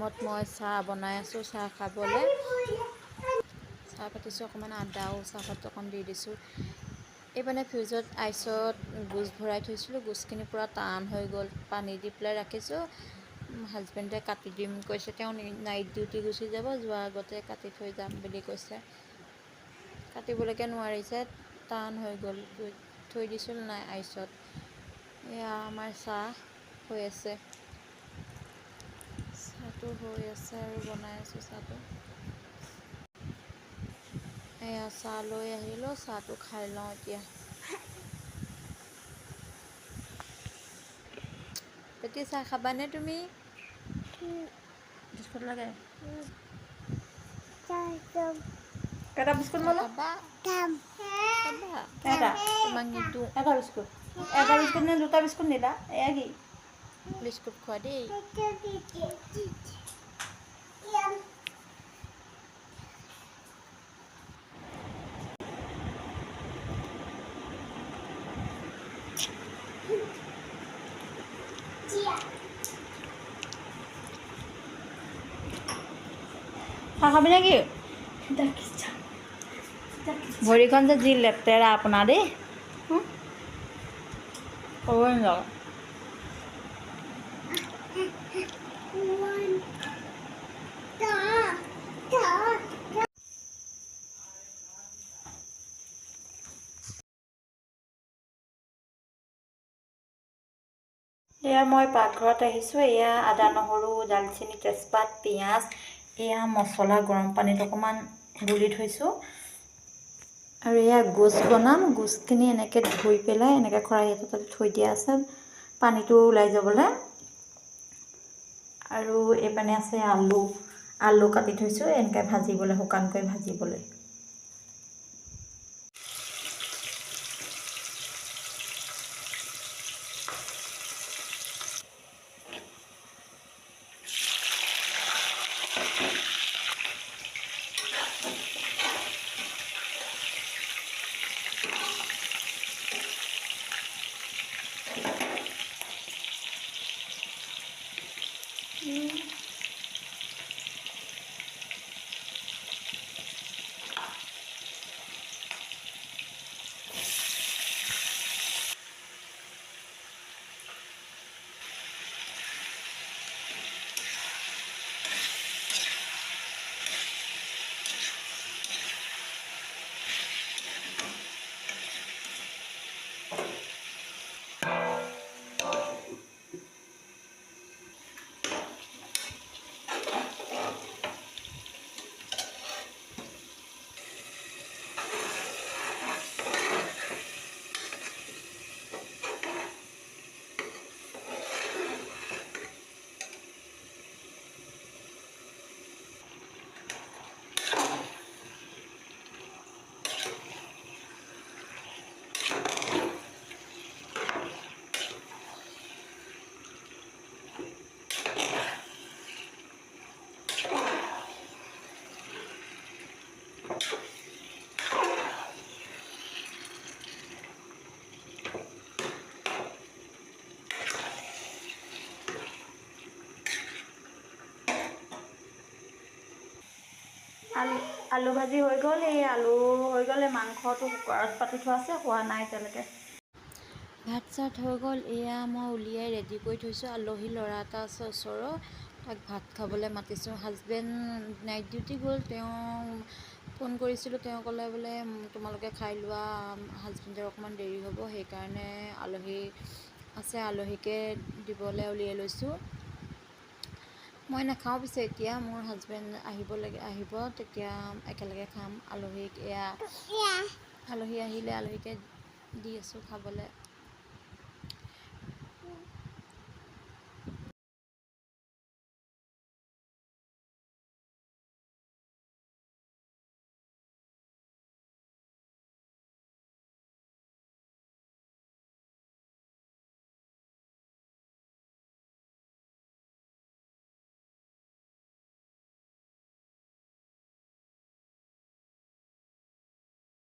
টাইমত মই চাহ বনাই আছোঁ, চাহ খাবলৈ চাহ পাতিছোঁ, অকণমান আদাও চাহপাত অকণ দি দিছোঁ। এইপিনে ফ্ৰিজত আইচত গুড় ভৰাই থৈছিলোঁ, গুড়খিনি পূৰা টান হৈ গ'ল, পানী দি পেলাই ৰাখিছোঁ। হাজবেণ্ডে কাটি দিম কৈছে, তেওঁ নাইট ডিউটি গুচি যাব, যোৱাৰ আগতে কাটি থৈ যাম বুলি কৈছে। কাটিবলৈকে নোৱাৰিছে, টান হৈ গ'ল, থৈ দিছোঁ নাই আইচত। এয়া আমাৰ চাহ হৈ আছে, চাহটো হৈ আছে আৰু বনাই আছোঁ চাহটো। এয়া চাহ লৈ আহিলোঁ, চাহটো খাই লওঁ এতিয়া। এতিয়া চাহ খাবানে তুমি? বিস্কুট লাগে? কেইটা বিস্কুট ল'লা? খাবা? এটা তোমাক নিদিওঁ। এটা বিস্কুট নে দুটা বিস্কুট নিলা? এয়া কি বিস্কুট খোৱা দেই। চাহ খাবি নে কি? ভৰিখন যে যি লেতেৰা আপোনাৰ দেই, ক'বই নালাগে। এয়া মই পাকঘৰত আহিছোঁ। এয়া আদা, নহৰু, দালচেনি, তেজপাত, পিঁয়াজ, এয়া মছলা গৰম পানীত অকণমান গুলি থৈছোঁ। আৰু এয়া গোচ বনাম, গোচখিনি এনেকৈ ধুই পেলাই এনেকৈ খৰাহি এটাতে থৈ দিয়া আছে পানীটো ওলাই যাবলৈ। আৰু এইপিনে আছে আলু কাটি থৈছোঁ এনেকৈ ভাজিবলৈ, শুকানকৈ ভাজিবলৈ। আলু ভাজি হৈ গ'ল। এই আলু হৈ গ'ল, এই মাংসটো কুকাৰত পাতি থোৱা আছে, হোৱা নাই এতিয়ালৈকে। ভাত চাত হৈ গ'ল, এয়া মই উলিয়াই ৰেডি কৰি থৈছোঁ। আলহী ল'ৰা এটা আছে ওচৰৰ, তাক ভাত খাবলৈ মাতিছোঁ। হাজবেণ্ড নাইট ডিউটি গ'ল, তেওঁ ফোন কৰিছিলোঁ, তেওঁ ক'লে বোলে তোমালোকে খাই লোৱা, হাজবেণ্ডৰ অকণমান দেৰি হ'ব, সেইকাৰণে আলহী আছে, আলহীকে দিবলৈ উলিয়াই লৈছোঁ। মই নাখাওঁ পিছে এতিয়া, মোৰ হাজবেণ্ড আহিব তেতিয়া একেলগে খাম। আলহীক এয়া আলহী আহিলে আলহীকে দি আছোঁ খাবলৈ।